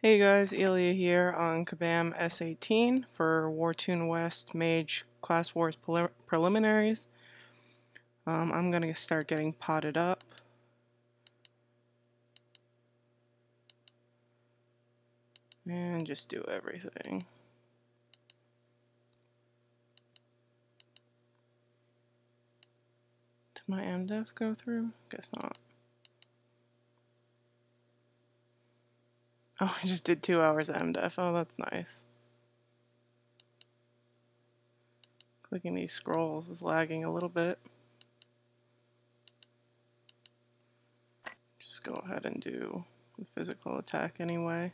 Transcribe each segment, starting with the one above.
Hey guys, Ilya here on Kabam S18 for Wartune West Mage Class Wars Preliminaries. I'm gonna start getting potted up. And just do everything. Did my MDef go through? Guess not. Oh, I just did 2 hours of MDef. Oh, that's nice. Clicking these scrolls is lagging a little bit. Just go ahead and do the physical attack anyway.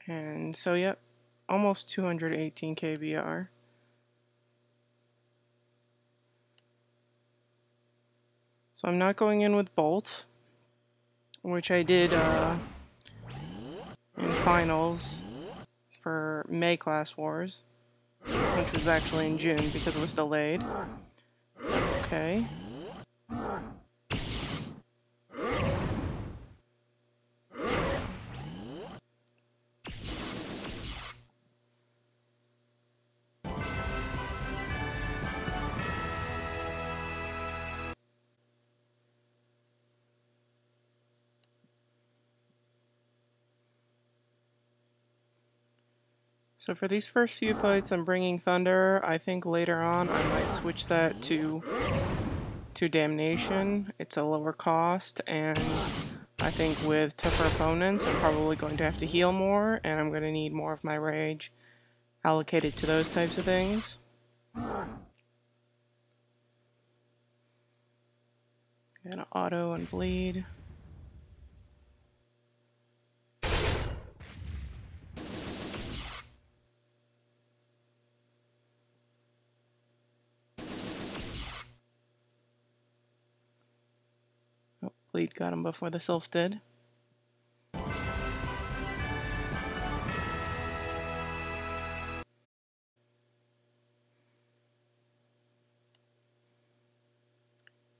And so, yep, almost 218 KBR. So I'm not going in with Bolt, which I did in finals for May Class Wars, which was actually in June because it was delayed. That's okay. So for these first few fights, I'm bringing Thunder. I think later on I might switch that to Damnation. It's a lower cost, and I think with tougher opponents, I'm probably going to have to heal more, and I'm going to need more of my rage allocated to those types of things. Gonna auto and bleed. Oh, bleed got him before the Sylph did.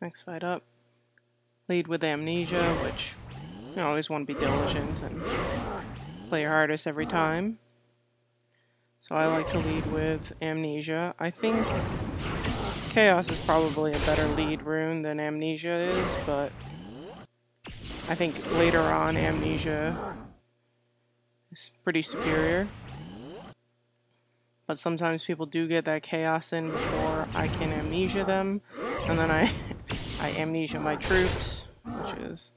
Next fight up, lead with Amnesia, which you always want to be diligent and play your hardest every time. So I like to lead with Amnesia. I think Chaos is probably a better lead rune than Amnesia is, but I think later on Amnesia is pretty superior. But sometimes people do get that Chaos in before I can Amnesia them, and then I Amnesia my troops, which is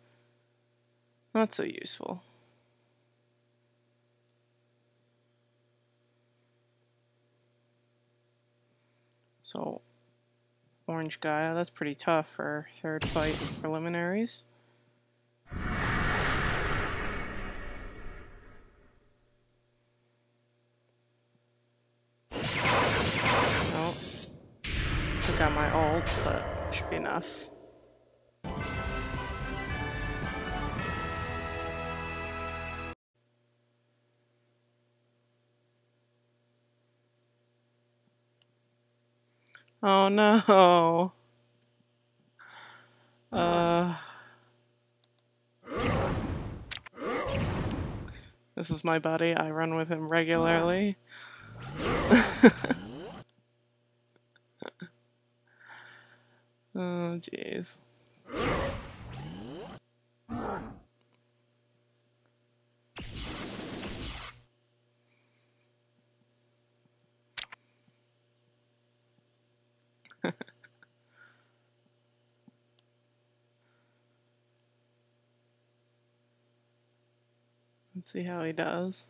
not so useful. So, Orange Gaia, that's pretty tough for third fight in Preliminaries. Oh, took out my ult, but should be enough. Oh no. This is my buddy. I run with him regularly. Oh jeez. Let's see how he does.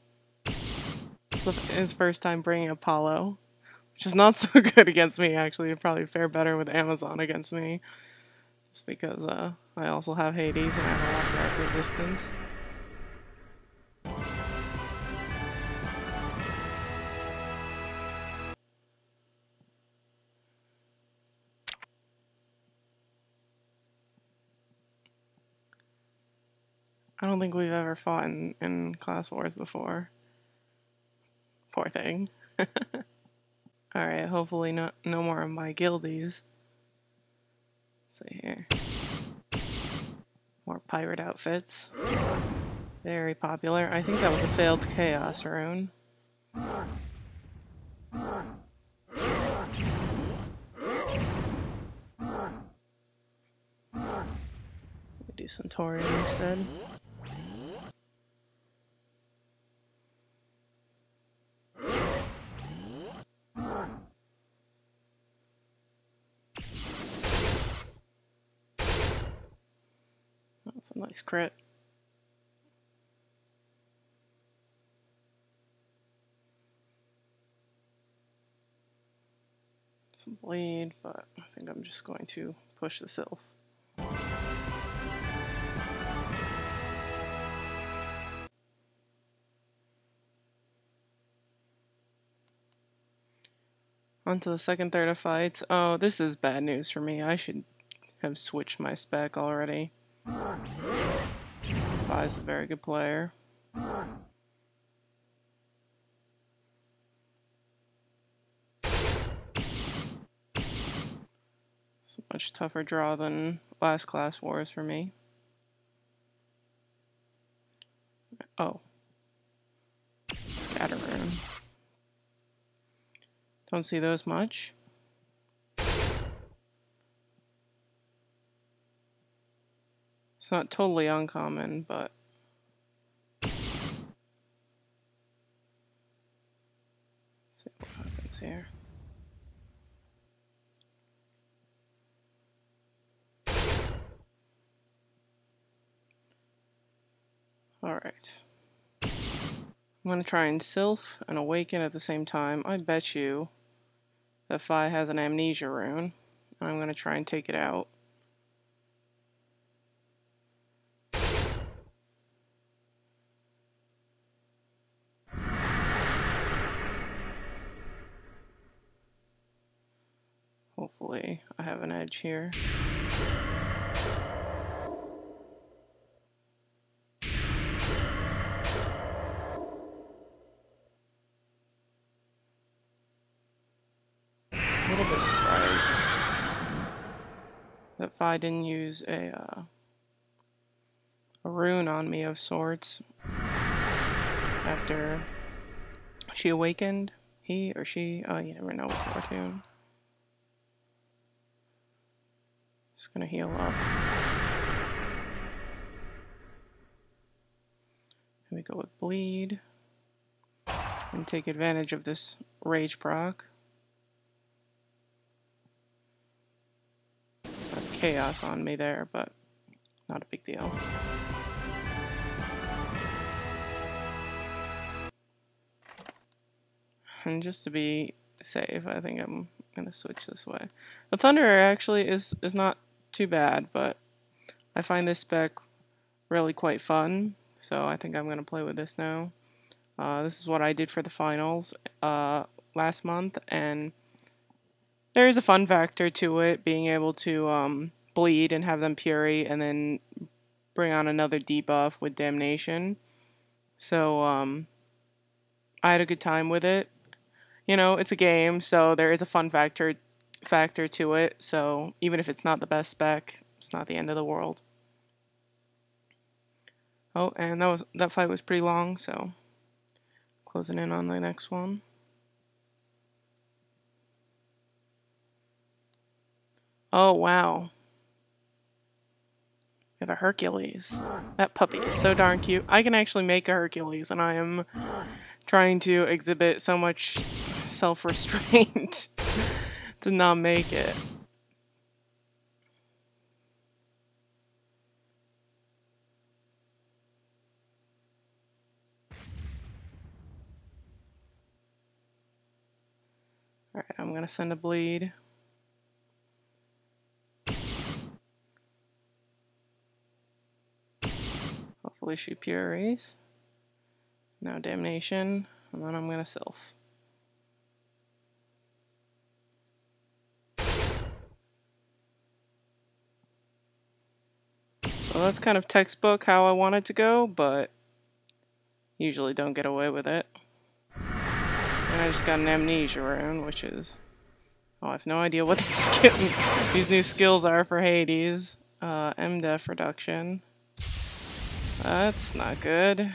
It's his first time bringing Apollo, which is not so good against me, actually. It'd probably fare better with Amazon against me. Just because I also have Hades and I have a lot of dark resistance. I don't think we've ever fought in Class Wars before. Poor thing. Alright, hopefully no more of my guildies. Let's see here. More pirate outfits. Very popular. I think that was a failed chaos rune. Do Centaurian instead. That's a nice crit. Some bleed, but I think I'm just going to push the sylph. On to the second third of fights. Oh, this is bad news for me. I should have switched my spec already. Vi's a very good player. It's a much tougher draw than last class wars for me. Oh. Scatter rune. Don't see those much. It's not totally uncommon, but let's see what happens here. Alright. I'm going to try and Sylph and Awaken at the same time. I bet you that Vi has an Amnesia rune. I'm going to try and take it out. Hopefully I have an edge here. A little bit surprised that Vi didn't use a rune on me of sorts after she awakened. He or she, oh, you never know with Wartune. Just gonna heal up. Here we go with bleed and take advantage of this rage proc. Got chaos on me there, but not a big deal. And just to be safe, I think I'm gonna switch this way. The Thunderer actually is not too bad, but I find this spec really quite fun, so I think I'm gonna play with this now. This is what I did for the finals last month, and there is a fun factor to it, being able to bleed and have them Fury, and then bring on another debuff with Damnation. So I had a good time with it. You know, it's a game, so there is a fun factor to it. So even if it's not the best spec, it's not the end of the world. Oh, and that fight was pretty long, so closing in on the next one. Oh, wow. We have a Hercules. That puppy is so darn cute. I can actually make a Hercules, and I am trying to exhibit so much self-restraint to not make it. Alright, I'm gonna send a bleed. Hopefully she Puries. Now Damnation, and then I'm gonna Sylph. So that's kind of textbook how I want it to go, but usually don't get away with it. And I just got an Amnesia rune, which is... Oh, I have no idea what these new skills are for Hades. MDef reduction. That's not good.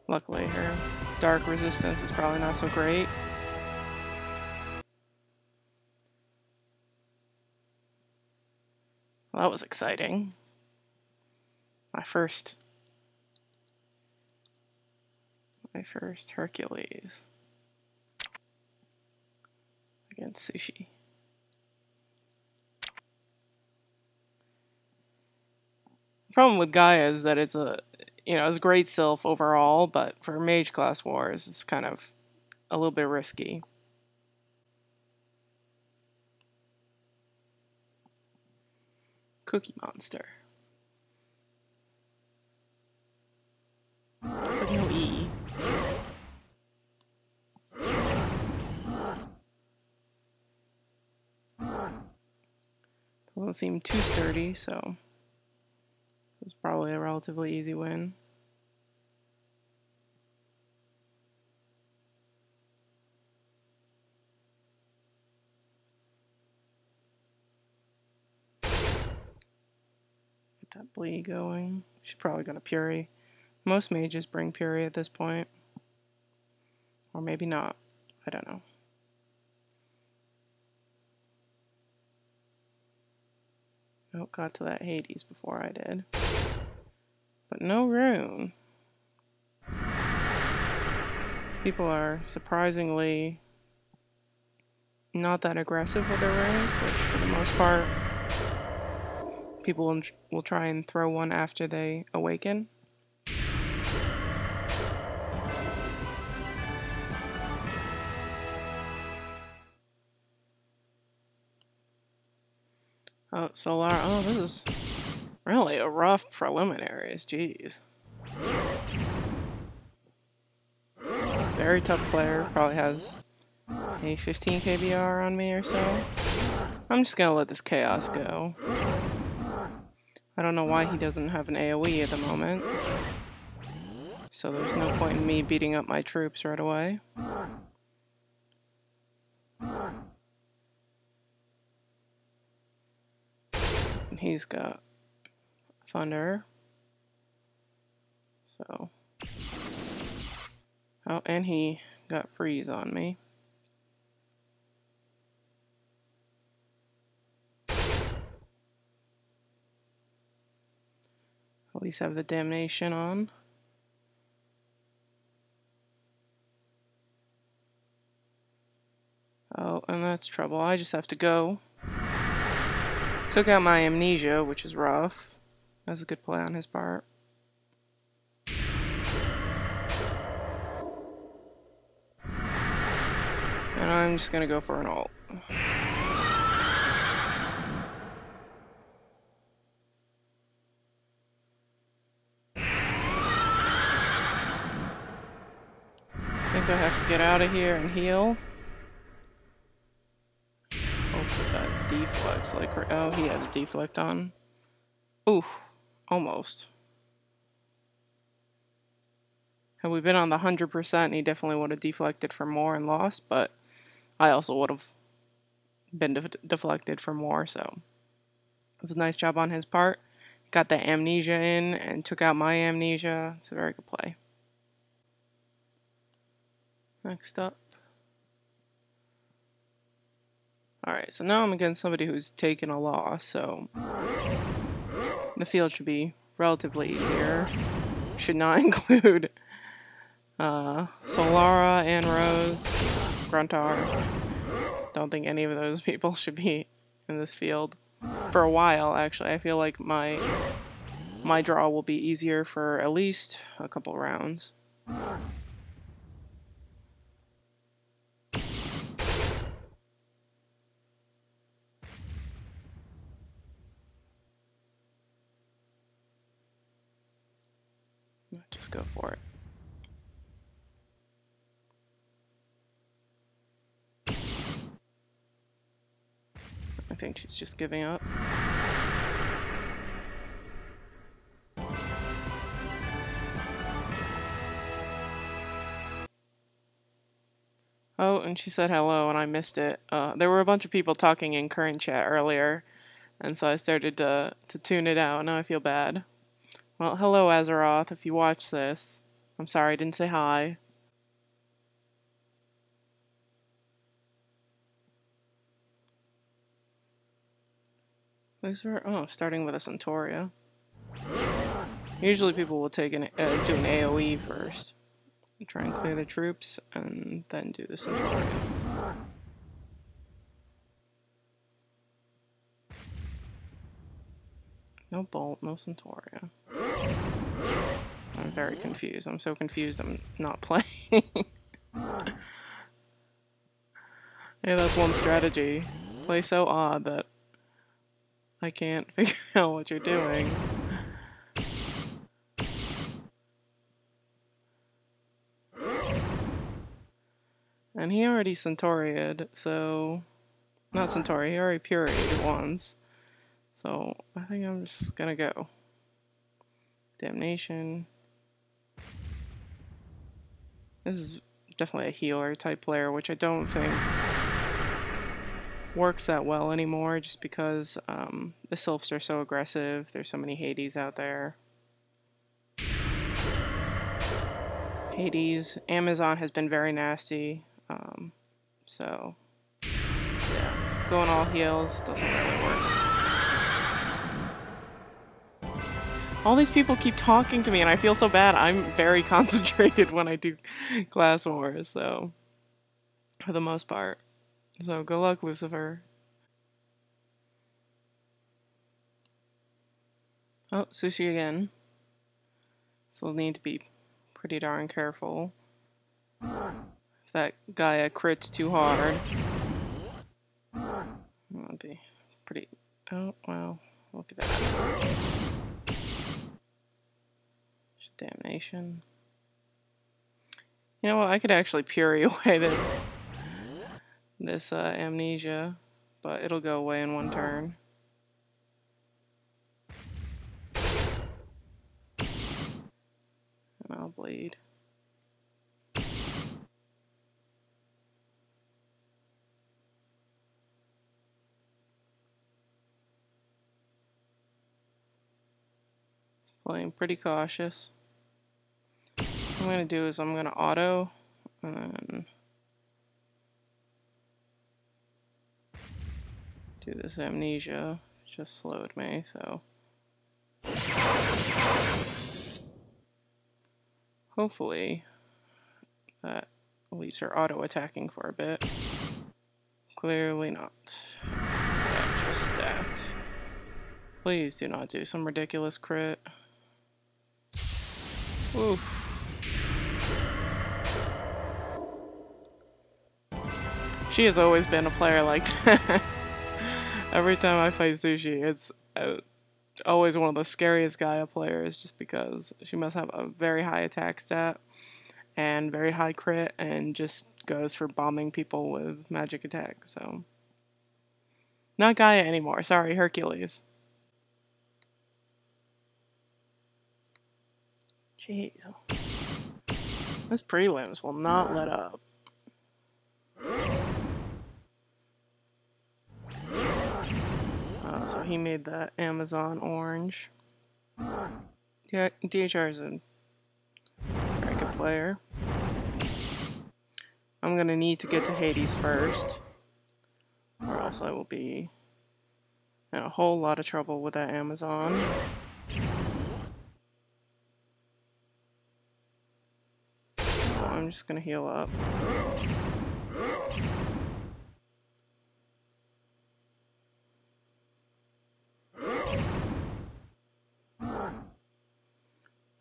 Luckily, her dark resistance is probably not so great. Well, that was exciting. My first Hercules against Sushi. The problem with Gaia is that it's it's great self overall, but for Mage class wars, it's kind of a little bit risky. Cookie Monster. But no E. Doesn't seem too sturdy, so it's probably a relatively easy win. Get that bleed going. She's probably gonna Puri. Most mages bring Puri at this point. Or maybe not. I don't know. Oh, got to that Hades before I did. But no rune. People are surprisingly not that aggressive with their runes, which for the most part, people will try and throw one after they awaken. Oh, Solar. Oh, this is really a rough preliminaries. Jeez. Very tough player. Probably has a 15 KBR on me or so. I'm just gonna let this chaos go. I don't know why he doesn't have an AoE at the moment. So there's no point in me beating up my troops right away. And he's got Thunder. So. Oh, and he got Freeze on me. At least have the Damnation on. Oh, and that's trouble. I just have to go. Took out my Amnesia, which is rough. That's a good play on his part. And I'm just gonna go for an ult. I think I have to get out of here and heal. Hopefully that deflects like... Oh, he has a deflect on. Ooh, almost. Had we been on the 100%, he definitely would have deflected for more and lost, but I also would have been deflected for more, so it was a nice job on his part. Got the Amnesia in and took out my Amnesia. It's a very good play. Next up. Alright, so now I'm against somebody who's taken a loss, so the field should be relatively easier. Should not include Solara and Rose, Gruntar. Don't think any of those people should be in this field. For a while, actually. I feel like my draw will be easier for at least a couple rounds. Just go for it. I think she's just giving up. Oh, and she said hello and I missed it. There were a bunch of people talking in current chat earlier, And so I started to tune it out. Now I feel bad. Well, hello Azeroth, if you watch this. I'm sorry I didn't say hi. Starting with a Centauria. Usually people will take do an AoE first. Try and clear the troops, and then do the Centauria. No Bolt, no Centauria. I'm very confused. I'm so confused I'm not playing. Yeah, that's one strategy. Play so odd that I can't figure out what you're doing. And he already Centauria'd, so... Not Centauri, he already Puriated once. So, I think I'm just gonna go. Damnation. This is definitely a healer type player, which I don't think works that well anymore, just because the Sylphs are so aggressive. There's so many Hades out there. Hades, Amazon has been very nasty, so yeah, going all heals doesn't really work. All these people keep talking to me and I feel so bad. I'm very concentrated when I do class wars, so for the most part. So good luck, Lucifer. Oh, Sushi again. So we'll need to be pretty darn careful. If that Gaia crits too hard, that'd be pretty... Oh, wow. Look at that. Damnation. You know what? I could actually Puri away this amnesia, but it'll go away in one turn. And I'll bleed. Playing pretty cautious. What I'm going to do is I'm going to auto, and then do this amnesia. It just slowed me, so hopefully that leaves her auto-attacking for a bit. Clearly not. That just stacked. Please do not do some ridiculous crit. Oof. She has always been a player like that. Every time I fight Sushi, it's always one of the scariest Gaia players, just because she must have a very high attack stat and very high crit, and just goes for bombing people with magic attack. So, not Gaia anymore. Sorry, Hercules. Jeez. This prelims will not let up. So he made that Amazon orange. Yeah, DHR is a very good player. I'm gonna need to get to Hades first, or else I will be in a whole lot of trouble with that Amazon. So I'm just gonna heal up. I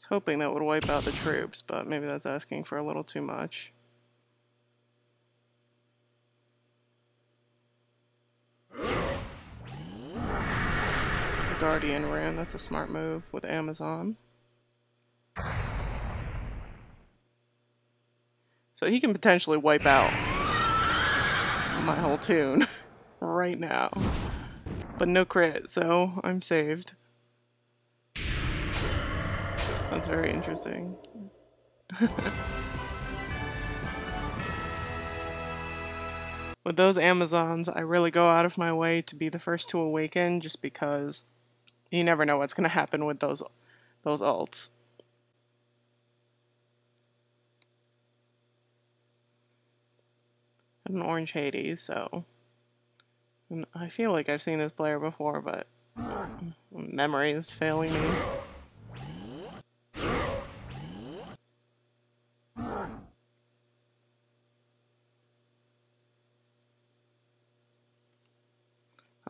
was hoping that would wipe out the troops, but maybe that's asking for a little too much. The Guardian ran, that's a smart move with Amazon. So he can potentially wipe out my whole tune right now. But no crit, so I'm saved. That's very interesting. With those Amazons, I really go out of my way to be the first to awaken, just because you never know what's going to happen with those ults. An orange Hades, so I feel like I've seen this player before, but memory is failing me.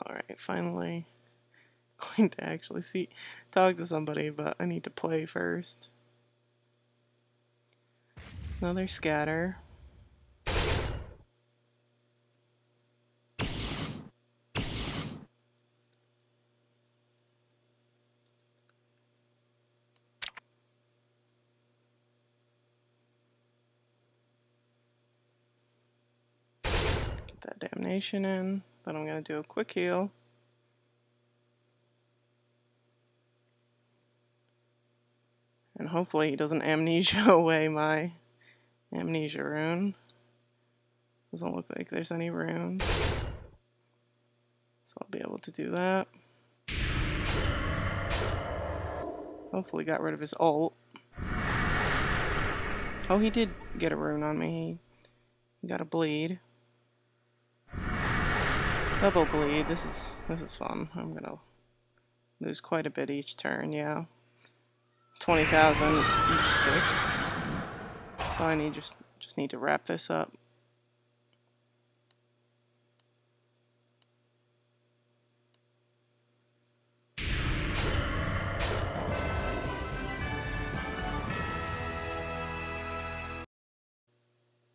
Alright, finally going to actually talk to somebody, but I need to play first. Another scatter. Get that damnation in, but I'm going to do a quick heal. And hopefully he doesn't amnesia away my amnesia rune. Doesn't look like there's any runes. So I'll be able to do that. Hopefully got rid of his ult. Oh, he did get a rune on me. He got a bleed. Double bleed. This is fun. I'm gonna lose quite a bit each turn, yeah. 20,000 each tick. So I just need to wrap this up.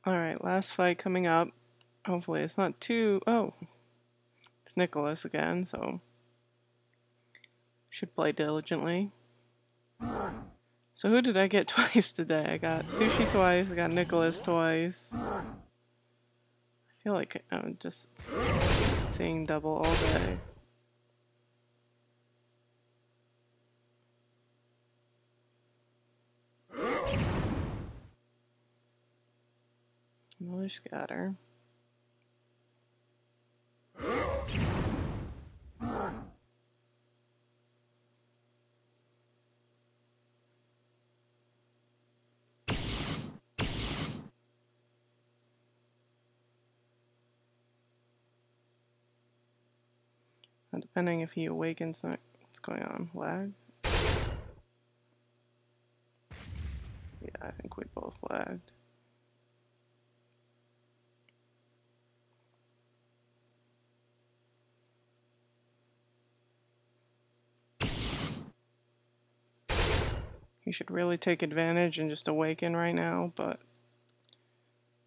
Alright, last fight coming up. Hopefully it's not too... Oh, it's Nicholas again, so should play diligently. So who did I get twice today? I got Sushi twice, I got Nicholas twice. I feel like I'm just seeing double all day. Another scatter. And depending if he awakens, what's going on? Lag? Yeah, I think we both lagged. He should really take advantage and just awaken right now, but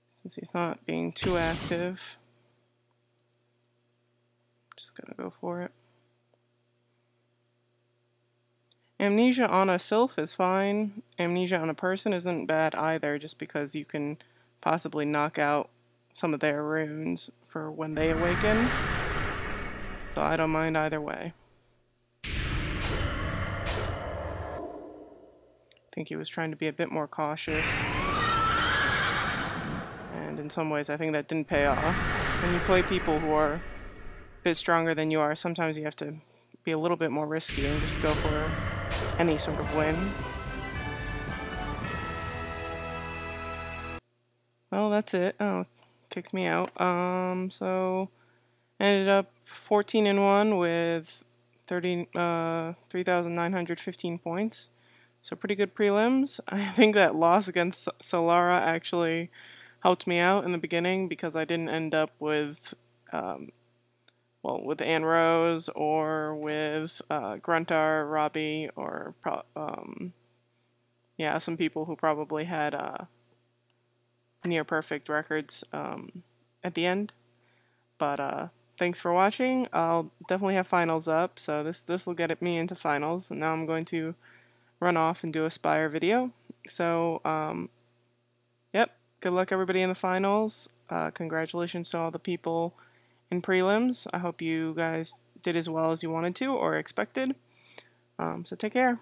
since he's not being too active, just gonna go for it. Amnesia on a sylph is fine. Amnesia on a person isn't bad either, just because you can possibly knock out some of their runes for when they awaken. So I don't mind either way. I think he was trying to be a bit more cautious. And in some ways I think that didn't pay off. When you play people who are a bit stronger than you are, sometimes you have to be a little bit more risky and just go for any sort of win. Well, that's it. Oh, kicked me out. So ended up 14-1 with 3,915 points. So pretty good prelims. I think that loss against Solara actually helped me out in the beginning because I didn't end up with with Anne Rose or with Gruntar, Robbie, or yeah, some people who probably had near perfect records at the end. But thanks for watching. I'll definitely have finals up, so this will get me into finals. And now I'm going to run off and do a Spire video. So yep, good luck everybody in the finals. Congratulations to all the people in prelims. I hope you guys did as well as you wanted to or expected. So take care.